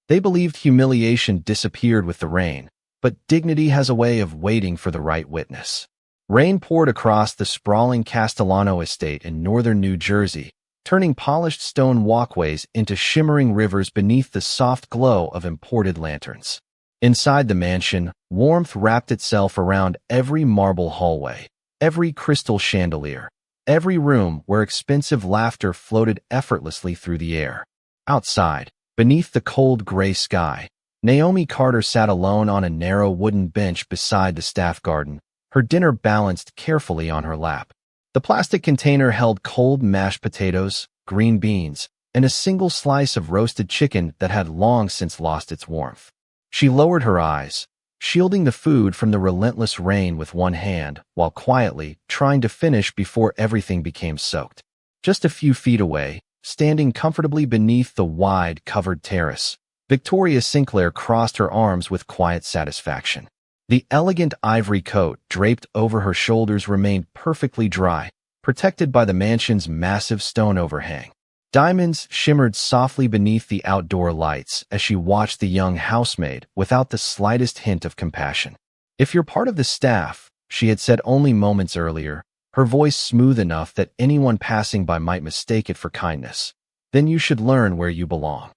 They believed humiliation disappeared with the rain, but dignity has a way of waiting for the right witness. Rain poured across the sprawling Castellano estate in northern New Jersey, turning polished stone walkways into shimmering rivers beneath the soft glow of imported lanterns. Inside the mansion, warmth wrapped itself around every marble hallway, every crystal chandelier, every room where expensive laughter floated effortlessly through the air. Outside, beneath the cold gray sky, Naomi Carter sat alone on a narrow wooden bench beside the staff garden, her dinner balanced carefully on her lap. The plastic container held cold mashed potatoes, green beans, and a single slice of roasted chicken that had long since lost its warmth. She lowered her eyes, shielding the food from the relentless rain with one hand, while quietly trying to finish before everything became soaked. Just a few feet away, standing comfortably beneath the wide, covered terrace, Victoria Sinclair crossed her arms with quiet satisfaction. The elegant ivory coat draped over her shoulders remained perfectly dry, protected by the mansion's massive stone overhang. Diamonds shimmered softly beneath the outdoor lights as she watched the young housemaid without the slightest hint of compassion. "If you're part of the staff," she had said only moments earlier, her voice smooth enough that anyone passing by might mistake it for kindness, "then you should learn where you belong."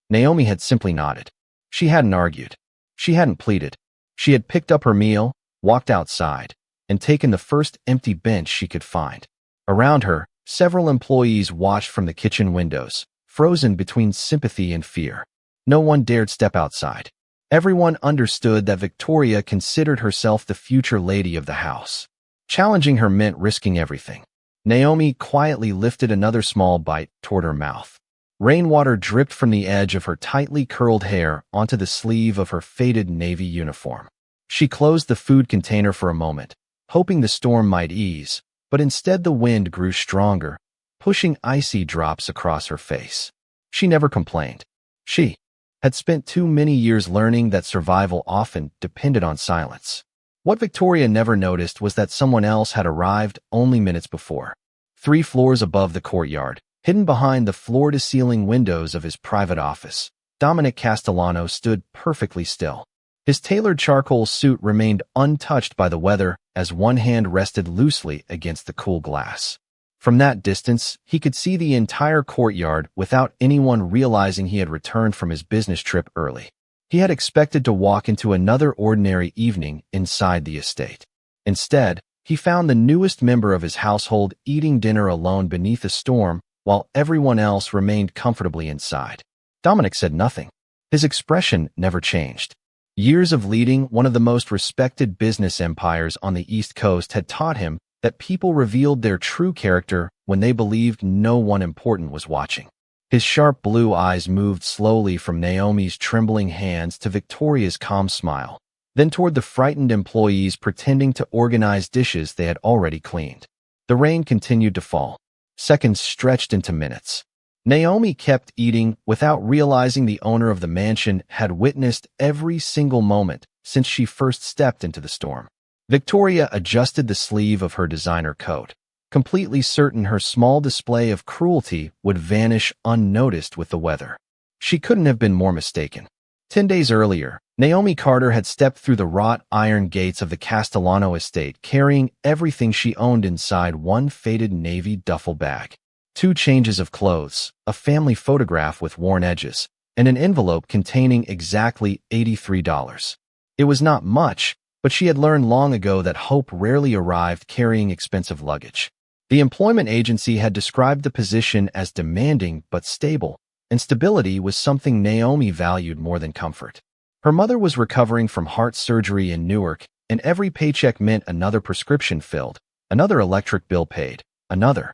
Naomi had simply nodded. She hadn't argued. She hadn't pleaded. She had picked up her meal, walked outside, and taken the first empty bench she could find. Around her, several employees watched from the kitchen windows, frozen between sympathy and fear. No one dared step outside. Everyone understood that Victoria considered herself the future lady of the house. Challenging her meant risking everything. Naomi quietly lifted another small bite toward her mouth. Rainwater dripped from the edge of her tightly curled hair onto the sleeve of her faded navy uniform. She closed the food container for a moment, hoping the storm might ease, but instead the wind grew stronger, pushing icy drops across her face. She never complained. She had spent too many years learning that survival often depended on silence. What Victoria never noticed was that someone else had arrived only minutes before. 3 floors above the courtyard, hidden behind the floor-to-ceiling windows of his private office, Dominic Castellano stood perfectly still. His tailored charcoal suit remained untouched by the weather as one hand rested loosely against the cool glass. From that distance, he could see the entire courtyard without anyone realizing he had returned from his business trip early. He had expected to walk into another ordinary evening inside the estate. Instead, he found the newest member of his household eating dinner alone beneath a storm while everyone else remained comfortably inside. Dominic said nothing. His expression never changed. Years of leading one of the most respected business empires on the East Coast had taught him that people revealed their true character when they believed no one important was watching. His sharp blue eyes moved slowly from Naomi's trembling hands to Victoria's calm smile, then toward the frightened employees pretending to organize dishes they had already cleaned. The rain continued to fall. Seconds stretched into minutes. Naomi kept eating without realizing the owner of the mansion had witnessed every single moment since she first stepped into the storm. Victoria adjusted the sleeve of her designer coat, completely certain her small display of cruelty would vanish unnoticed with the weather. She couldn't have been more mistaken. 10 days earlier, Naomi Carter had stepped through the wrought iron gates of the Castellano estate carrying everything she owned inside one faded navy duffel bag. 2 changes of clothes, a family photograph with worn edges, and an envelope containing exactly $83. It was not much, but she had learned long ago that hope rarely arrived carrying expensive luggage. The employment agency had described the position as demanding but stable, and stability was something Naomi valued more than comfort. Her mother was recovering from heart surgery in Newark, and every paycheck meant another prescription filled, another electric bill paid, another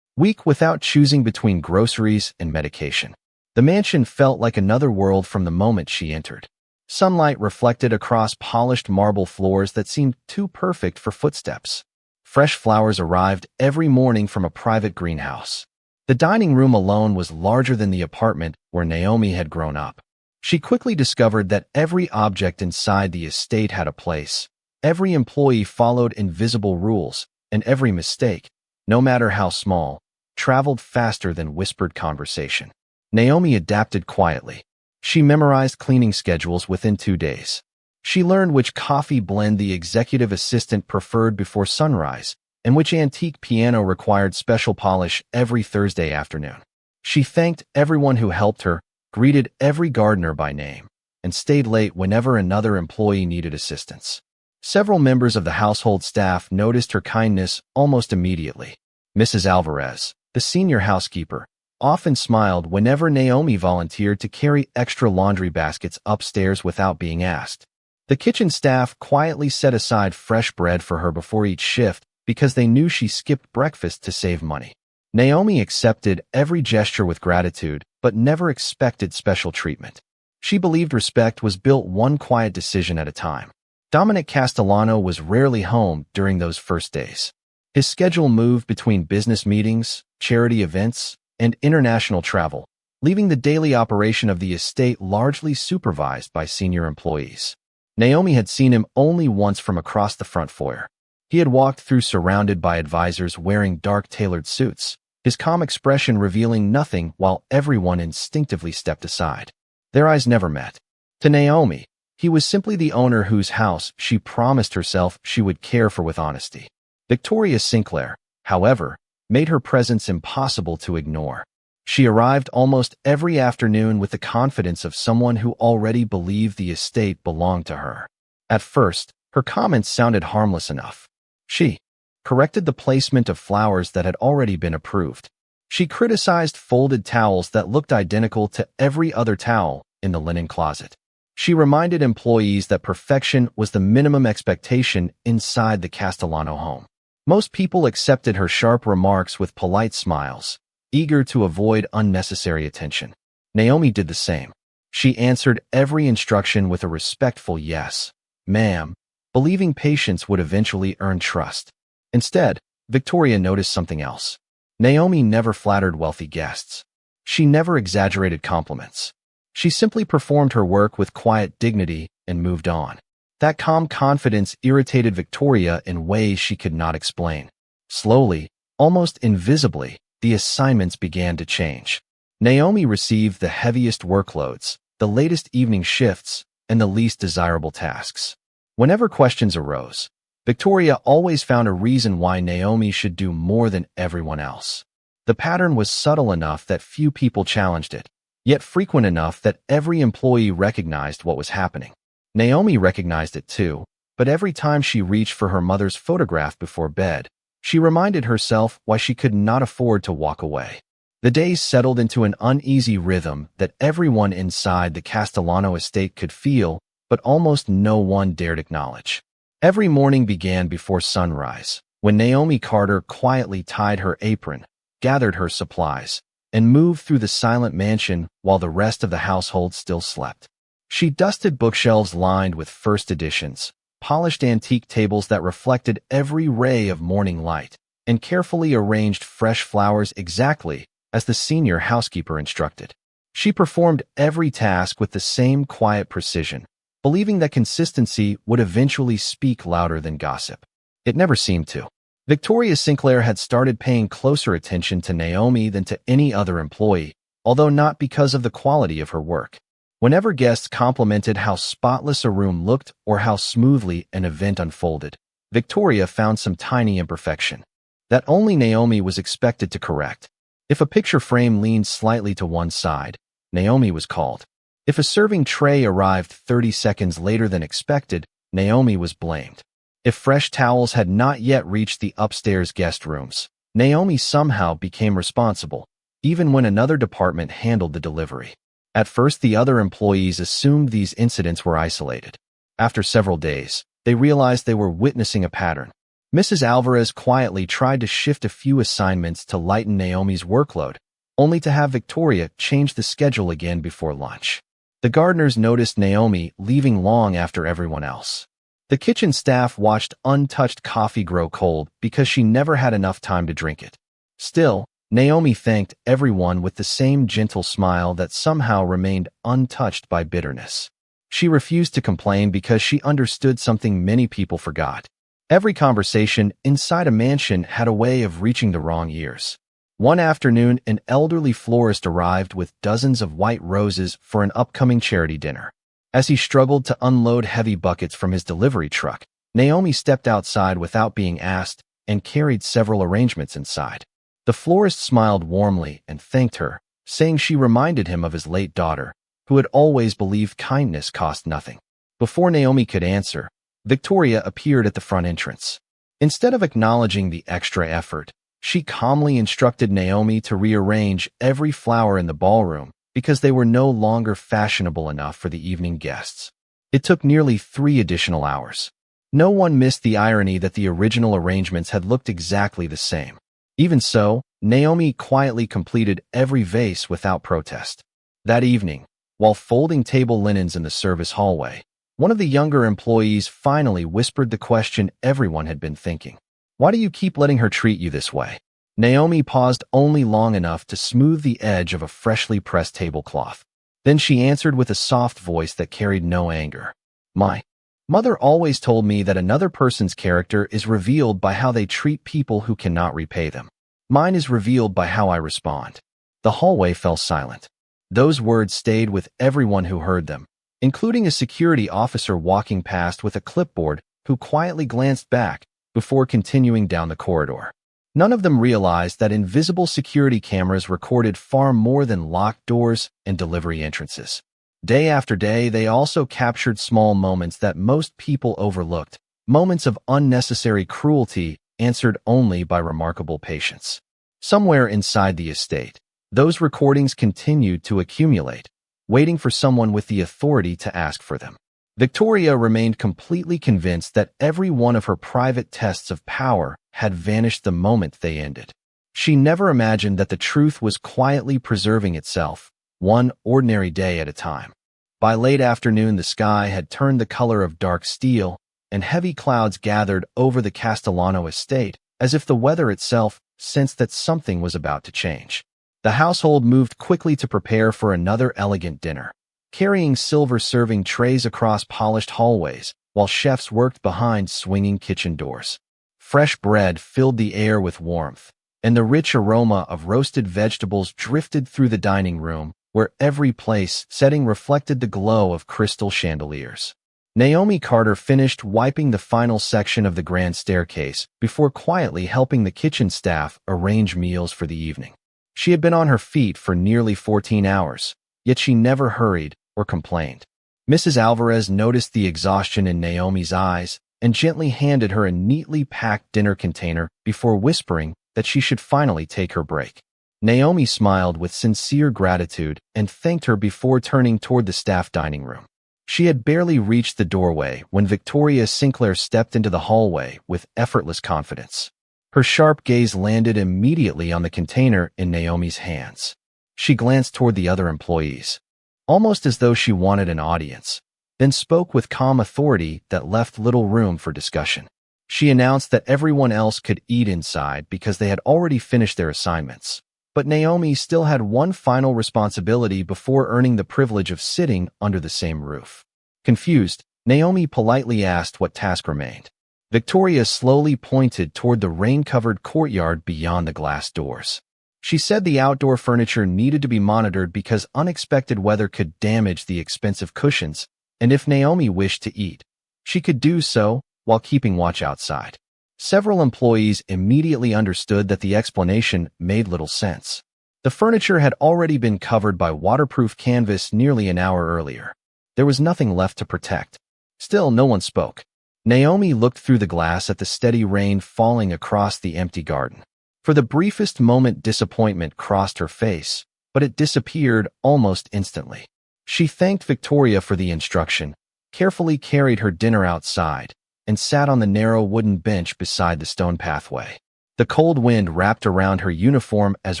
week without choosing between groceries and medication. The mansion felt like another world from the moment she entered. Sunlight reflected across polished marble floors that seemed too perfect for footsteps. Fresh flowers arrived every morning from a private greenhouse. The dining room alone was larger than the apartment where Naomi had grown up. She quickly discovered that every object inside the estate had a place. Every employee followed invisible rules, and every mistake, no matter how small, traveled faster than whispered conversation. Naomi adapted quietly. She memorized cleaning schedules within 2 days. She learned which coffee blend the executive assistant preferred before sunrise, and which antique piano required special polish every Thursday afternoon. She thanked everyone who helped her, greeted every gardener by name, and stayed late whenever another employee needed assistance. Several members of the household staff noticed her kindness almost immediately. Mrs. Alvarez, the senior housekeeper, often smiled whenever Naomi volunteered to carry extra laundry baskets upstairs without being asked. The kitchen staff quietly set aside fresh bread for her before each shift because they knew she skipped breakfast to save money. Naomi accepted every gesture with gratitude, but never expected special treatment. She believed respect was built one quiet decision at a time. Dominic Castellano was rarely home during those first days. His schedule moved between business meetings, charity events, and international travel, leaving the daily operation of the estate largely supervised by senior employees. Naomi had seen him only once from across the front foyer. He had walked through surrounded by advisors wearing dark tailored suits, his calm expression revealing nothing while everyone instinctively stepped aside. Their eyes never met. To Naomi, he was simply the owner whose house she promised herself she would care for with honesty. Victoria Sinclair, however, made her presence impossible to ignore. She arrived almost every afternoon with the confidence of someone who already believed the estate belonged to her. At first, her comments sounded harmless enough. She corrected the placement of flowers that had already been approved. She criticized folded towels that looked identical to every other towel in the linen closet. She reminded employees that perfection was the minimum expectation inside the Castellano home. Most people accepted her sharp remarks with polite smiles, eager to avoid unnecessary attention. Naomi did the same. She answered every instruction with a respectful yes, ma'am, believing patience would eventually earn trust. Instead, Victoria noticed something else. Naomi never flattered wealthy guests. She never exaggerated compliments. She simply performed her work with quiet dignity and moved on. That calm confidence irritated Victoria in ways she could not explain. Slowly, almost invisibly, the assignments began to change. Naomi received the heaviest workloads, the latest evening shifts, and the least desirable tasks. Whenever questions arose, Victoria always found a reason why Naomi should do more than everyone else. The pattern was subtle enough that few people challenged it, yet frequent enough that every employee recognized what was happening. Naomi recognized it too, but every time she reached for her mother's photograph before bed, she reminded herself why she could not afford to walk away. The days settled into an uneasy rhythm that everyone inside the Castellano estate could feel, but almost no one dared acknowledge. Every morning began before sunrise, when Naomi Carter quietly tied her apron, gathered her supplies, and moved through the silent mansion while the rest of the household still slept. She dusted bookshelves lined with first editions, polished antique tables that reflected every ray of morning light, and carefully arranged fresh flowers exactly as the senior housekeeper instructed. She performed every task with the same quiet precision, believing that consistency would eventually speak louder than gossip. It never seemed to. Victoria Sinclair had started paying closer attention to Naomi than to any other employee, although not because of the quality of her work. Whenever guests complimented how spotless a room looked or how smoothly an event unfolded, Victoria found some tiny imperfection that only Naomi was expected to correct. If a picture frame leaned slightly to one side, Naomi was called. If a serving tray arrived 30 seconds later than expected, Naomi was blamed. If fresh towels had not yet reached the upstairs guest rooms, Naomi somehow became responsible, even when another department handled the delivery. At first, the other employees assumed these incidents were isolated. After several days, they realized they were witnessing a pattern. Mrs. Alvarez quietly tried to shift a few assignments to lighten Naomi's workload, only to have Victoria change the schedule again before lunch. The gardeners noticed Naomi leaving long after everyone else. The kitchen staff watched untouched coffee grow cold because she never had enough time to drink it. Still, Naomi thanked everyone with the same gentle smile that somehow remained untouched by bitterness. She refused to complain because she understood something many people forgot. Every conversation inside a mansion had a way of reaching the wrong ears. One afternoon, an elderly florist arrived with dozens of white roses for an upcoming charity dinner. As he struggled to unload heavy buckets from his delivery truck, Naomi stepped outside without being asked and carried several arrangements inside. The florist smiled warmly and thanked her, saying she reminded him of his late daughter, who had always believed kindness cost nothing. Before Naomi could answer, Victoria appeared at the front entrance. Instead of acknowledging the extra effort, she calmly instructed Naomi to rearrange every flower in the ballroom because they were no longer fashionable enough for the evening guests. It took nearly 3 additional hours. No one missed the irony that the original arrangements had looked exactly the same. Even so, Naomi quietly completed every vase without protest. That evening, while folding table linens in the service hallway, one of the younger employees finally whispered the question everyone had been thinking. "Why do you keep letting her treat you this way?" Naomi paused only long enough to smooth the edge of a freshly pressed tablecloth. Then she answered with a soft voice that carried no anger. "My mother always told me that another person's character is revealed by how they treat people who cannot repay them. Mine is revealed by how I respond." The hallway fell silent. Those words stayed with everyone who heard them, including a security officer walking past with a clipboard who quietly glanced back before continuing down the corridor. None of them realized that invisible security cameras recorded far more than locked doors and delivery entrances. Day after day, they also captured small moments that most people overlooked, moments of unnecessary cruelty answered only by remarkable patience. Somewhere inside the estate, those recordings continued to accumulate, waiting for someone with the authority to ask for them. Victoria remained completely convinced that every one of her private tests of power had vanished the moment they ended. She never imagined that the truth was quietly preserving itself, one ordinary day at a time. By late afternoon, the sky had turned the color of dark steel, and heavy clouds gathered over the Castellano estate, as if the weather itself sensed that something was about to change. The household moved quickly to prepare for another elegant dinner, carrying silver serving trays across polished hallways, while chefs worked behind swinging kitchen doors. Fresh bread filled the air with warmth, and the rich aroma of roasted vegetables drifted through the dining room, where every place setting reflected the glow of crystal chandeliers. Naomi Carter finished wiping the final section of the grand staircase before quietly helping the kitchen staff arrange meals for the evening. She had been on her feet for nearly 14 hours, yet she never hurried or complained. Mrs. Alvarez noticed the exhaustion in Naomi's eyes and gently handed her a neatly packed dinner container before whispering that she should finally take her break. Naomi smiled with sincere gratitude and thanked her before turning toward the staff dining room. She had barely reached the doorway when Victoria Sinclair stepped into the hallway with effortless confidence. Her sharp gaze landed immediately on the container in Naomi's hands. She glanced toward the other employees, almost as though she wanted an audience, then spoke with calm authority that left little room for discussion. She announced that everyone else could eat inside because they had already finished their assignments. But Naomi still had one final responsibility before earning the privilege of sitting under the same roof. Confused, Naomi politely asked what task remained. Victoria slowly pointed toward the rain-covered courtyard beyond the glass doors. She said the outdoor furniture needed to be monitored because unexpected weather could damage the expensive cushions, and if Naomi wished to eat, she could do so while keeping watch outside. Several employees immediately understood that the explanation made little sense. The furniture had already been covered by waterproof canvas nearly an hour earlier. There was nothing left to protect. Still, no one spoke. Naomi looked through the glass at the steady rain falling across the empty garden. For the briefest moment, disappointment crossed her face, but it disappeared almost instantly. She thanked Victoria for the instruction, carefully carried her dinner outside, and sat on the narrow wooden bench beside the stone pathway. The cold wind wrapped around her uniform as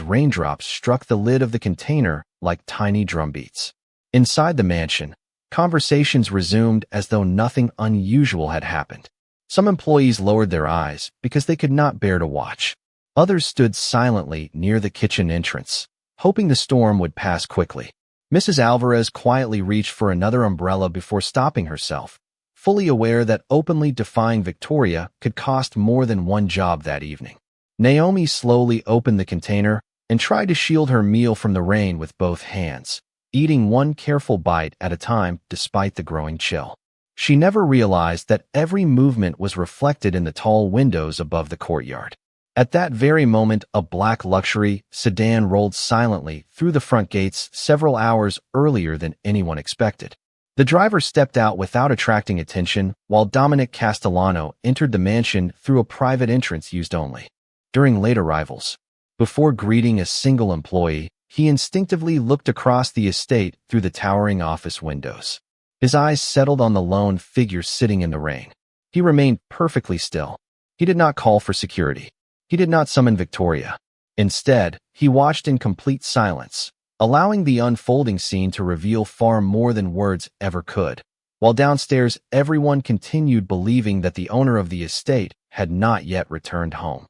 raindrops struck the lid of the container like tiny drumbeats. Inside the mansion, conversations resumed as though nothing unusual had happened. Some employees lowered their eyes because they could not bear to watch. Others stood silently near the kitchen entrance, hoping the storm would pass quickly. Mrs. Alvarez quietly reached for another umbrella before stopping herself, fully aware that openly defying Victoria could cost more than one job that evening. Naomi slowly opened the container, and tried to shield her meal from the rain with both hands, eating one careful bite at a time despite the growing chill. She never realized that every movement was reflected in the tall windows above the courtyard. At that very moment, a black luxury sedan rolled silently through the front gates several hours earlier than anyone expected. The driver stepped out without attracting attention, while Dominic Castellano entered the mansion through a private entrance used only during late arrivals. Before greeting a single employee, he instinctively looked across the estate through the towering office windows. His eyes settled on the lone figure sitting in the rain. He remained perfectly still. He did not call for security. He did not summon Victoria. Instead, he watched in complete silence, allowing the unfolding scene to reveal far more than words ever could. While downstairs, everyone continued believing that the owner of the estate had not yet returned home.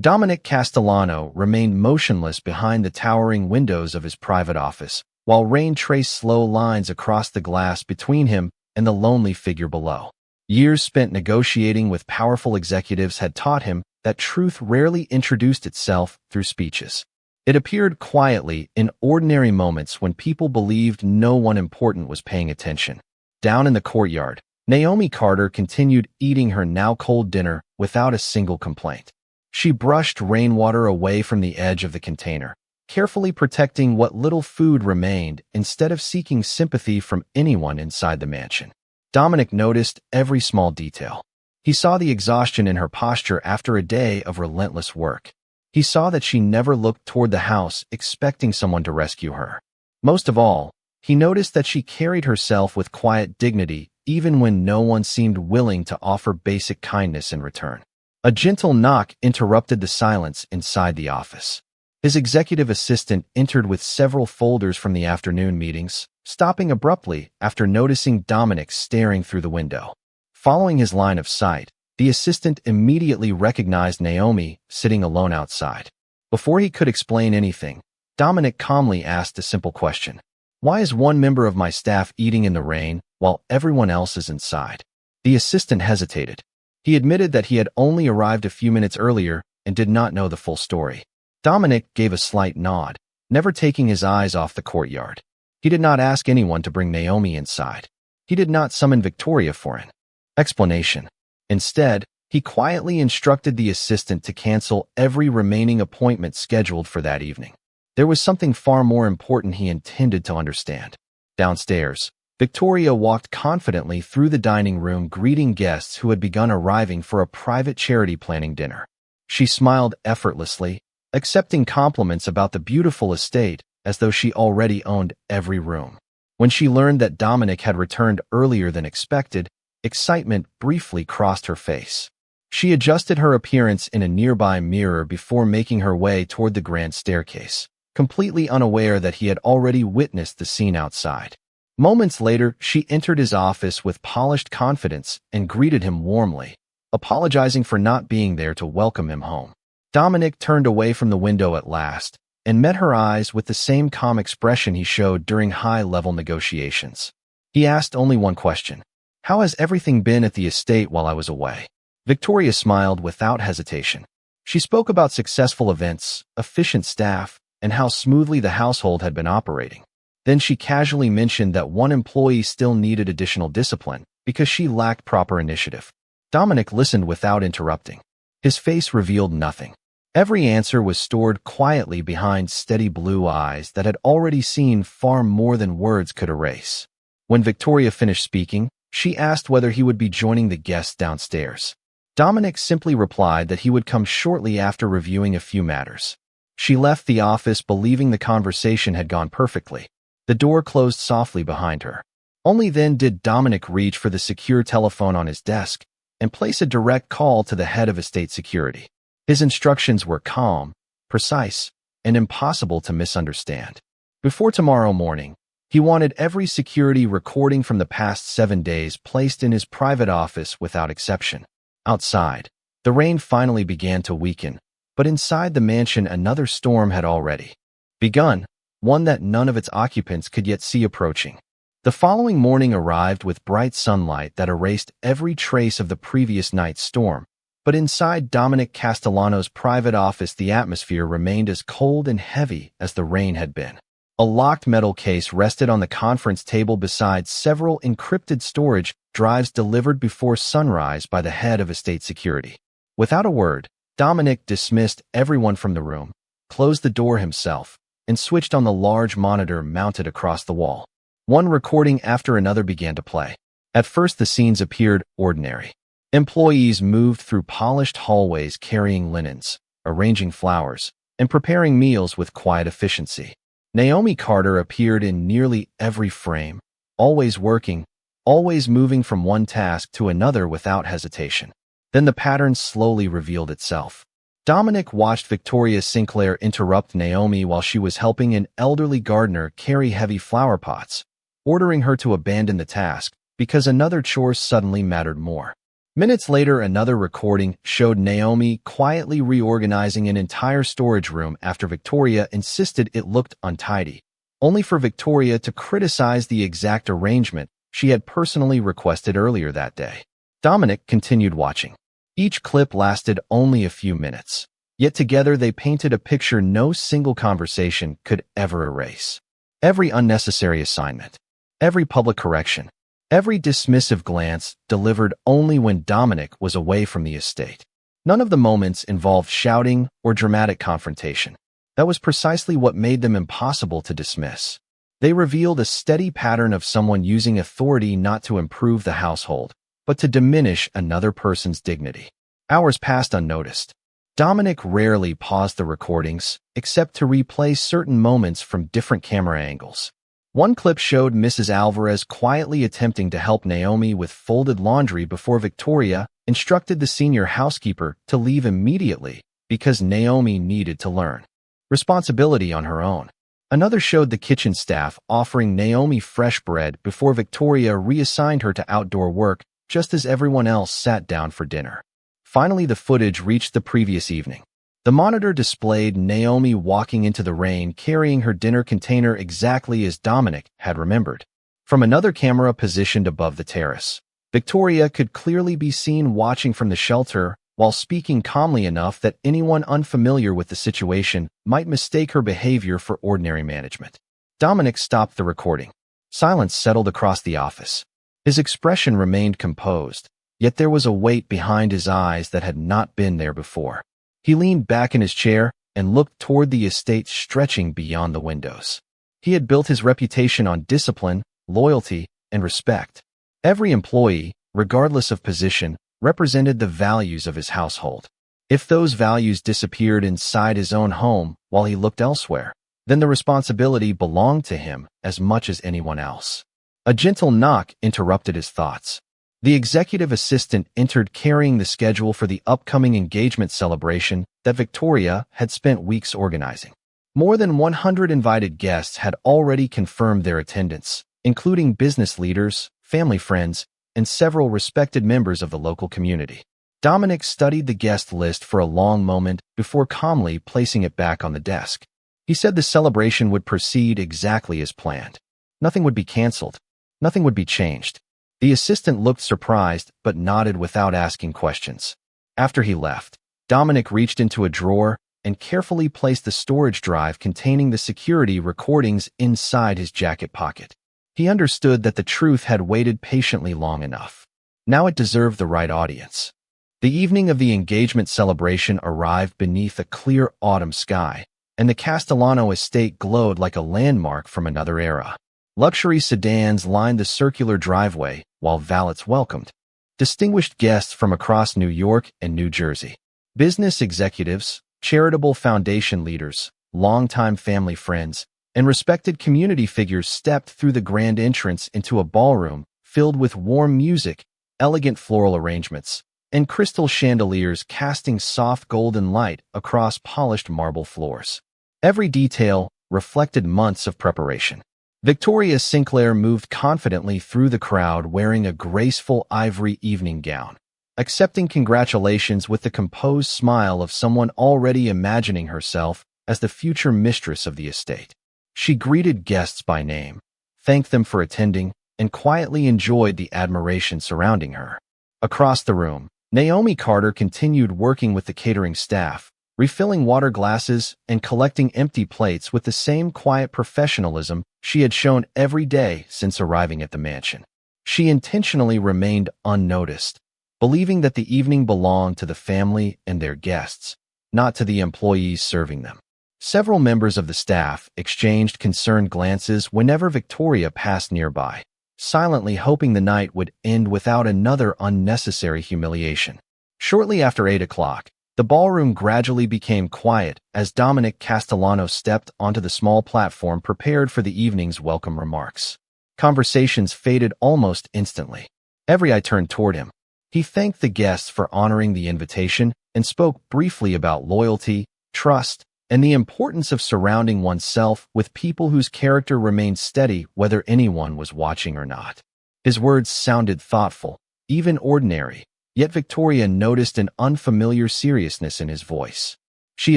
Dominic Castellano remained motionless behind the towering windows of his private office, while rain traced slow lines across the glass between him and the lonely figure below. Years spent negotiating with powerful executives had taught him that truth rarely introduced itself through speeches. It appeared quietly in ordinary moments when people believed no one important was paying attention. Down in the courtyard, Naomi Carter continued eating her now-cold dinner without a single complaint. She brushed rainwater away from the edge of the container, carefully protecting what little food remained instead of seeking sympathy from anyone inside the mansion. Dominic noticed every small detail. He saw the exhaustion in her posture after a day of relentless work. He saw that she never looked toward the house expecting someone to rescue her. Most of all, he noticed that she carried herself with quiet dignity even when no one seemed willing to offer basic kindness in return. A gentle knock interrupted the silence inside the office. His executive assistant entered with several folders from the afternoon meetings, stopping abruptly after noticing Dominic staring through the window. Following his line of sight, the assistant immediately recognized Naomi sitting alone outside. Before he could explain anything, Dominic calmly asked a simple question. Why is one member of my staff eating in the rain while everyone else is inside? The assistant hesitated. He admitted that he had only arrived a few minutes earlier and did not know the full story. Dominic gave a slight nod, never taking his eyes off the courtyard. He did not ask anyone to bring Naomi inside. He did not summon Victoria for an explanation. Instead, he quietly instructed the assistant to cancel every remaining appointment scheduled for that evening. There was something far more important he intended to understand. Downstairs, Victoria walked confidently through the dining room greeting guests who had begun arriving for a private charity planning dinner. She smiled effortlessly, accepting compliments about the beautiful estate as though she already owned every room. When she learned that Dominic had returned earlier than expected, excitement briefly crossed her face. She adjusted her appearance in a nearby mirror before making her way toward the grand staircase, completely unaware that he had already witnessed the scene outside. Moments later, she entered his office with polished confidence and greeted him warmly, apologizing for not being there to welcome him home. Dominic turned away from the window at last and met her eyes with the same calm expression he showed during high-level negotiations. He asked only one question. How has everything been at the estate while I was away? Victoria smiled without hesitation. She spoke about successful events, efficient staff, and how smoothly the household had been operating. Then she casually mentioned that one employee still needed additional discipline because she lacked proper initiative. Dominic listened without interrupting. His face revealed nothing. Every answer was stored quietly behind steady blue eyes that had already seen far more than words could erase. When Victoria finished speaking, she asked whether he would be joining the guests downstairs. Dominic simply replied that he would come shortly after reviewing a few matters. She left the office believing the conversation had gone perfectly. The door closed softly behind her. Only then did Dominic reach for the secure telephone on his desk and place a direct call to the head of estate security. His instructions were calm, precise, and impossible to misunderstand. Before tomorrow morning, he wanted every security recording from the past 7 days placed in his private office without exception. Outside, the rain finally began to weaken, but inside the mansion another storm had already begun, one that none of its occupants could yet see approaching. The following morning arrived with bright sunlight that erased every trace of the previous night's storm, But inside Dominic Castellano's private office, the atmosphere remained as cold and heavy as the rain had been. A locked metal case rested on the conference table beside several encrypted storage drives delivered before sunrise by the head of estate security. Without a word, Dominic dismissed everyone from the room, closed the door himself, and switched on the large monitor mounted across the wall. One recording after another began to play. At first, the scenes appeared ordinary. Employees moved through polished hallways carrying linens, arranging flowers, and preparing meals with quiet efficiency. Naomi Carter appeared in nearly every frame, always working, always moving from one task to another without hesitation. Then the pattern slowly revealed itself. Dominic watched Victoria Sinclair interrupt Naomi while she was helping an elderly gardener carry heavy flower pots, ordering her to abandon the task because another chore suddenly mattered more. Minutes later, another recording showed Naomi quietly reorganizing an entire storage room after Victoria insisted it looked untidy, only for Victoria to criticize the exact arrangement she had personally requested earlier that day. Dominic continued watching. Each clip lasted only a few minutes, yet together they painted a picture no single conversation could ever erase. Every unnecessary assignment, every public correction, every dismissive glance delivered only when Dominic was away from the estate. None of the moments involved shouting or dramatic confrontation. That was precisely what made them impossible to dismiss. They revealed a steady pattern of someone using authority not to improve the household, but to diminish another person's dignity. Hours passed unnoticed. Dominic rarely paused the recordings, except to replay certain moments from different camera angles. One clip showed Mrs. Alvarez quietly attempting to help Naomi with folded laundry before Victoria instructed the senior housekeeper to leave immediately because Naomi needed to learn responsibility on her own. Another showed the kitchen staff offering Naomi fresh bread before Victoria reassigned her to outdoor work just as everyone else sat down for dinner. Finally, the footage reached the previous evening. The monitor displayed Naomi walking into the rain carrying her dinner container exactly as Dominic had remembered. From another camera positioned above the terrace, Victoria could clearly be seen watching from the shelter while speaking calmly enough that anyone unfamiliar with the situation might mistake her behavior for ordinary management. Dominic stopped the recording. Silence settled across the office. His expression remained composed, yet there was a weight behind his eyes that had not been there before. He leaned back in his chair and looked toward the estate stretching beyond the windows. He had built his reputation on discipline, loyalty, and respect. Every employee, regardless of position, represented the values of his household. If those values disappeared inside his own home while he looked elsewhere, then the responsibility belonged to him as much as anyone else. A gentle knock interrupted his thoughts. The executive assistant entered carrying the schedule for the upcoming engagement celebration that Victoria had spent weeks organizing. More than 100 invited guests had already confirmed their attendance, including business leaders, family friends, and several respected members of the local community. Dominic studied the guest list for a long moment before calmly placing it back on the desk. He said the celebration would proceed exactly as planned. Nothing would be canceled. Nothing would be changed. The assistant looked surprised but nodded without asking questions. After he left, Dominic reached into a drawer and carefully placed the storage drive containing the security recordings inside his jacket pocket. He understood that the truth had waited patiently long enough. Now it deserved the right audience. The evening of the engagement celebration arrived beneath a clear autumn sky, and the Castellano estate glowed like a landmark from another era. Luxury sedans lined the circular driveway while valets welcomed distinguished guests from across New York and New Jersey. Business executives, charitable foundation leaders, longtime family friends, and respected community figures stepped through the grand entrance into a ballroom filled with warm music, elegant floral arrangements, and crystal chandeliers casting soft golden light across polished marble floors. Every detail reflected months of preparation. Victoria Sinclair moved confidently through the crowd wearing a graceful ivory evening gown, accepting congratulations with the composed smile of someone already imagining herself as the future mistress of the estate. She greeted guests by name, thanked them for attending, and quietly enjoyed the admiration surrounding her. Across the room, Naomi Carter continued working with the catering staff, refilling water glasses and collecting empty plates with the same quiet professionalism she had shown every day since arriving at the mansion. She intentionally remained unnoticed, believing that the evening belonged to the family and their guests, not to the employees serving them. Several members of the staff exchanged concerned glances whenever Victoria passed nearby, silently hoping the night would end without another unnecessary humiliation. Shortly after 8 o'clock, the ballroom gradually became quiet as Dominic Castellano stepped onto the small platform prepared for the evening's welcome remarks. Conversations faded almost instantly. Every eye turned toward him. He thanked the guests for honoring the invitation and spoke briefly about loyalty, trust, and the importance of surrounding oneself with people whose character remained steady whether anyone was watching or not. His words sounded thoughtful, even ordinary, yet Victoria noticed an unfamiliar seriousness in his voice. She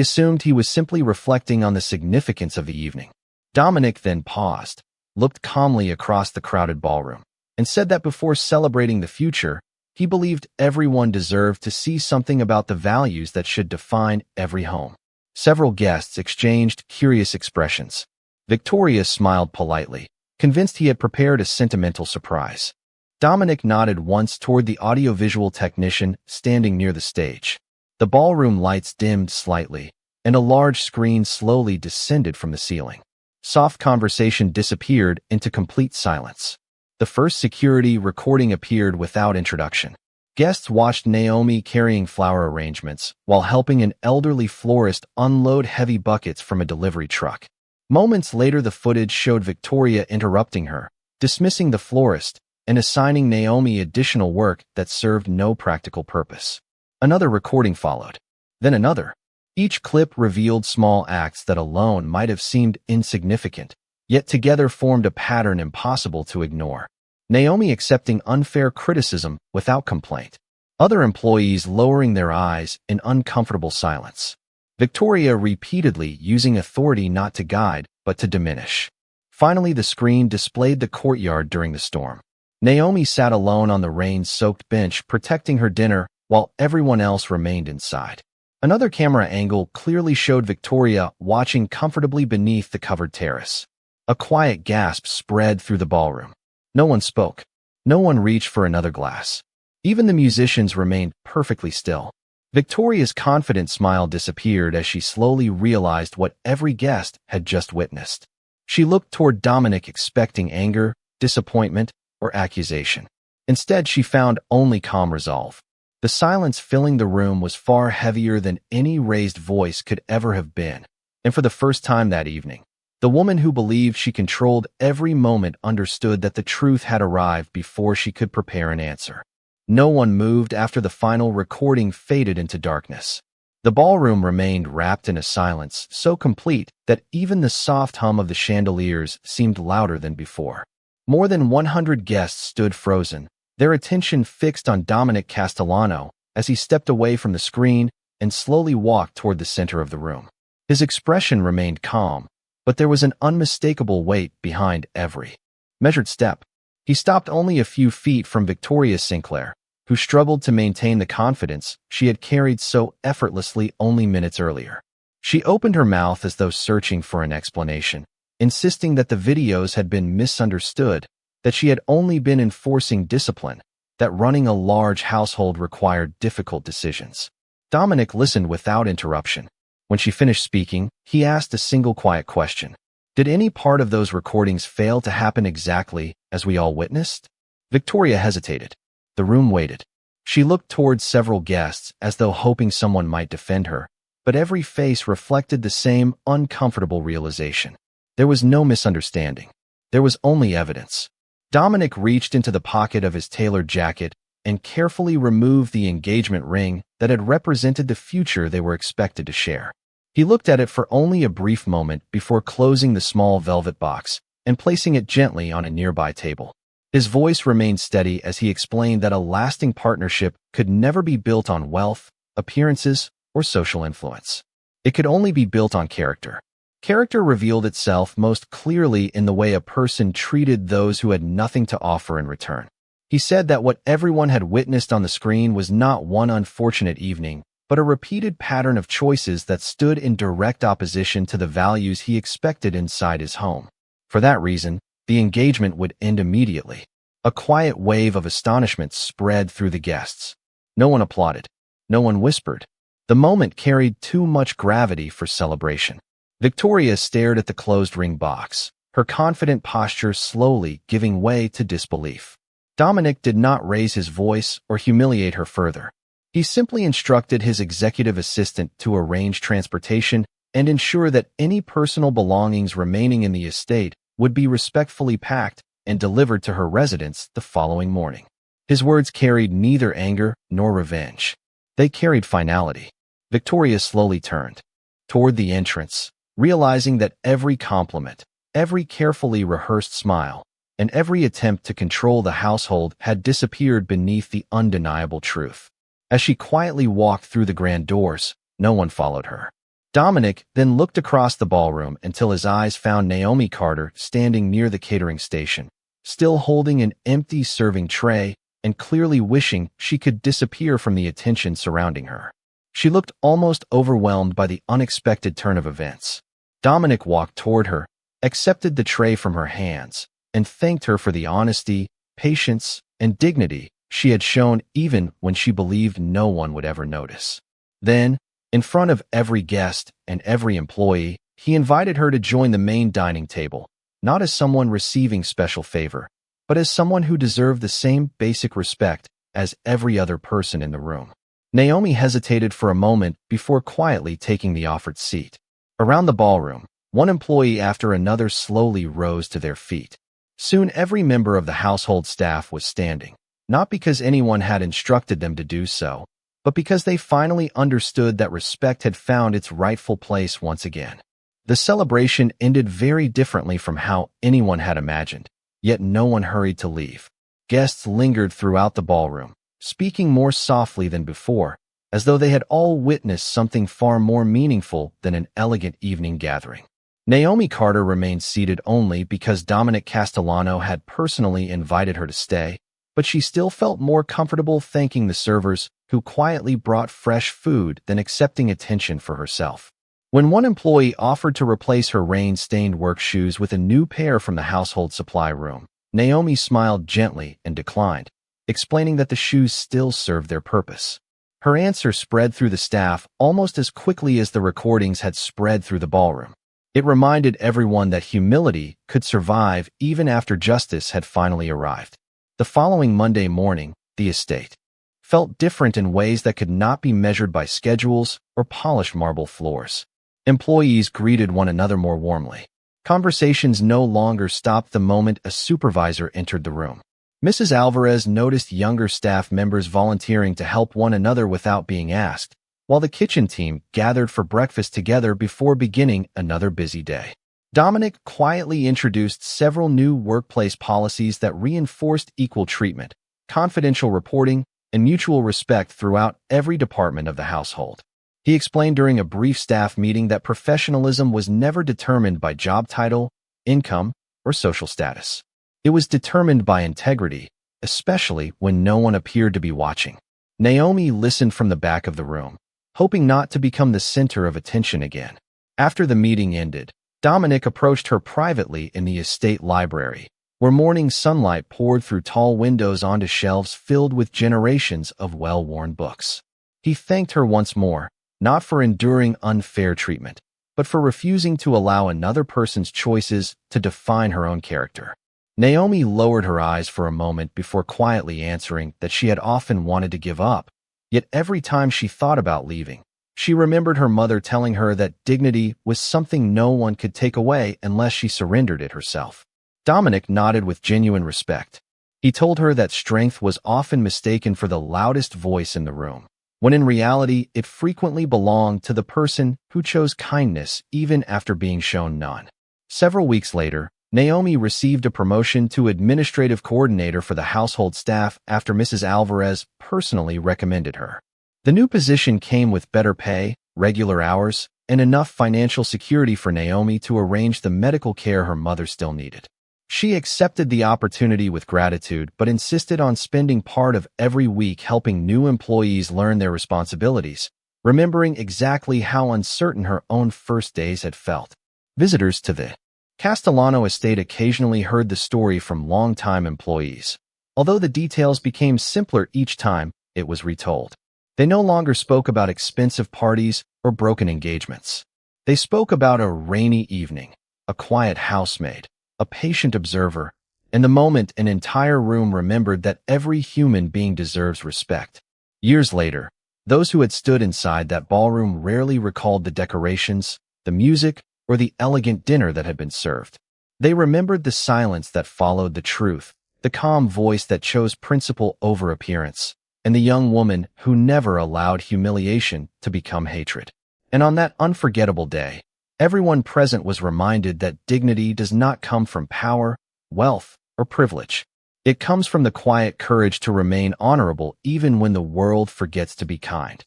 assumed he was simply reflecting on the significance of the evening. Dominic then paused, looked calmly across the crowded ballroom, and said that before celebrating the future, he believed everyone deserved to see something about the values that should define every home. Several guests exchanged curious expressions. Victoria smiled politely, convinced he had prepared a sentimental surprise. Dominic nodded once toward the audiovisual technician standing near the stage. The ballroom lights dimmed slightly, and a large screen slowly descended from the ceiling. Soft conversation disappeared into complete silence. The first security recording appeared without introduction. Guests watched Naomi carrying flower arrangements while helping an elderly florist unload heavy buckets from a delivery truck. Moments later, the footage showed Victoria interrupting her, dismissing the florist, and assigning Naomi additional work that served no practical purpose. Another recording followed. Then another. Each clip revealed small acts that alone might have seemed insignificant, yet together formed a pattern impossible to ignore. Naomi accepting unfair criticism without complaint. Other employees lowering their eyes in uncomfortable silence. Victoria repeatedly using authority not to guide, but to diminish. Finally, the screen displayed the courtyard during the storm. Naomi sat alone on the rain-soaked bench protecting her dinner while everyone else remained inside. Another camera angle clearly showed Victoria watching comfortably beneath the covered terrace. A quiet gasp spread through the ballroom. No one spoke. No one reached for another glass. Even the musicians remained perfectly still. Victoria's confident smile disappeared as she slowly realized what every guest had just witnessed. She looked toward Dominic expecting anger, disappointment, or accusation. Instead, she found only calm resolve. The silence filling the room was far heavier than any raised voice could ever have been. And for the first time that evening, the woman who believed she controlled every moment understood that the truth had arrived before she could prepare an answer. No one moved after the final recording faded into darkness. The ballroom remained wrapped in a silence so complete that even the soft hum of the chandeliers seemed louder than before. More than 100 guests stood frozen, their attention fixed on Dominic Castellano as he stepped away from the screen and slowly walked toward the center of the room. His expression remained calm, but there was an unmistakable weight behind every measured step. He stopped only a few feet from Victoria Sinclair, who struggled to maintain the confidence she had carried so effortlessly only minutes earlier. She opened her mouth as though searching for an explanation, insisting that the videos had been misunderstood, that she had only been enforcing discipline, that running a large household required difficult decisions. Dominic listened without interruption. When she finished speaking, he asked a single quiet question. Did any part of those recordings fail to happen exactly as we all witnessed? Victoria hesitated. The room waited. She looked towards several guests as though hoping someone might defend her, but every face reflected the same uncomfortable realization. There was no misunderstanding. There was only evidence. Dominic reached into the pocket of his tailored jacket and carefully removed the engagement ring that had represented the future they were expected to share. He looked at it for only a brief moment before closing the small velvet box and placing it gently on a nearby table. His voice remained steady as he explained that a lasting partnership could never be built on wealth, appearances, or social influence. It could only be built on character. Character revealed itself most clearly in the way a person treated those who had nothing to offer in return. He said that what everyone had witnessed on the screen was not one unfortunate evening, but a repeated pattern of choices that stood in direct opposition to the values he expected inside his home. For that reason, the engagement would end immediately. A quiet wave of astonishment spread through the guests. No one applauded. No one whispered. The moment carried too much gravity for celebration. Victoria stared at the closed ring box, her confident posture slowly giving way to disbelief. Dominic did not raise his voice or humiliate her further. He simply instructed his executive assistant to arrange transportation and ensure that any personal belongings remaining in the estate would be respectfully packed and delivered to her residence the following morning. His words carried neither anger nor revenge. They carried finality. Victoria slowly turned toward the entrance, realizing that every compliment, every carefully rehearsed smile, and every attempt to control the household had disappeared beneath the undeniable truth. As she quietly walked through the grand doors, no one followed her. Dominic then looked across the ballroom until his eyes found Naomi Carter standing near the catering station, still holding an empty serving tray and clearly wishing she could disappear from the attention surrounding her. She looked almost overwhelmed by the unexpected turn of events. Dominic walked toward her, accepted the tray from her hands, and thanked her for the honesty, patience, and dignity she had shown even when she believed no one would ever notice. Then, in front of every guest and every employee, he invited her to join the main dining table, not as someone receiving special favor, but as someone who deserved the same basic respect as every other person in the room. Naomi hesitated for a moment before quietly taking the offered seat. Around the ballroom, one employee after another slowly rose to their feet. Soon every member of the household staff was standing, not because anyone had instructed them to do so, but because they finally understood that respect had found its rightful place once again. The celebration ended very differently from how anyone had imagined, yet no one hurried to leave. Guests lingered throughout the ballroom, speaking more softly than before, as though they had all witnessed something far more meaningful than an elegant evening gathering. Naomi Carter remained seated only because Dominic Castellano had personally invited her to stay, but she still felt more comfortable thanking the servers who quietly brought fresh food than accepting attention for herself. When one employee offered to replace her rain-stained work shoes with a new pair from the household supply room, Naomi smiled gently and declined, explaining that the shoes still served their purpose. Her answer spread through the staff almost as quickly as the recordings had spread through the ballroom. It reminded everyone that humility could survive even after justice had finally arrived. The following Monday morning, the estate felt different in ways that could not be measured by schedules or polished marble floors. Employees greeted one another more warmly. Conversations no longer stopped the moment a supervisor entered the room. Mrs. Alvarez noticed younger staff members volunteering to help one another without being asked, while the kitchen team gathered for breakfast together before beginning another busy day. Dominic quietly introduced several new workplace policies that reinforced equal treatment, confidential reporting, and mutual respect throughout every department of the household. He explained during a brief staff meeting that professionalism was never determined by job title, income, or social status. It was determined by integrity, especially when no one appeared to be watching. Naomi listened from the back of the room, hoping not to become the center of attention again. After the meeting ended, Dominic approached her privately in the estate library, where morning sunlight poured through tall windows onto shelves filled with generations of well-worn books. He thanked her once more, not for enduring unfair treatment, but for refusing to allow another person's choices to define her own character. Naomi lowered her eyes for a moment before quietly answering that she had often wanted to give up, yet every time she thought about leaving, she remembered her mother telling her that dignity was something no one could take away unless she surrendered it herself. Dominic nodded with genuine respect. He told her that strength was often mistaken for the loudest voice in the room, when in reality it frequently belonged to the person who chose kindness even after being shown none. Several weeks later, Naomi received a promotion to administrative coordinator for the household staff after Mrs. Alvarez personally recommended her. The new position came with better pay, regular hours, and enough financial security for Naomi to arrange the medical care her mother still needed. She accepted the opportunity with gratitude, but insisted on spending part of every week helping new employees learn their responsibilities, remembering exactly how uncertain her own first days had felt. Visitors to the Castellano estate occasionally heard the story from longtime employees. Although the details became simpler each time it was retold. They no longer spoke about expensive parties or broken engagements. They spoke about a rainy evening, a quiet housemaid, a patient observer, and the moment an entire room remembered that every human being deserves respect. Years later, those who had stood inside that ballroom rarely recalled the decorations, the music, or the elegant dinner that had been served. They remembered the silence that followed the truth, the calm voice that chose principle over appearance, and the young woman who never allowed humiliation to become hatred. And on that unforgettable day, everyone present was reminded that dignity does not come from power, wealth, or privilege. It comes from the quiet courage to remain honorable even when the world forgets to be kind.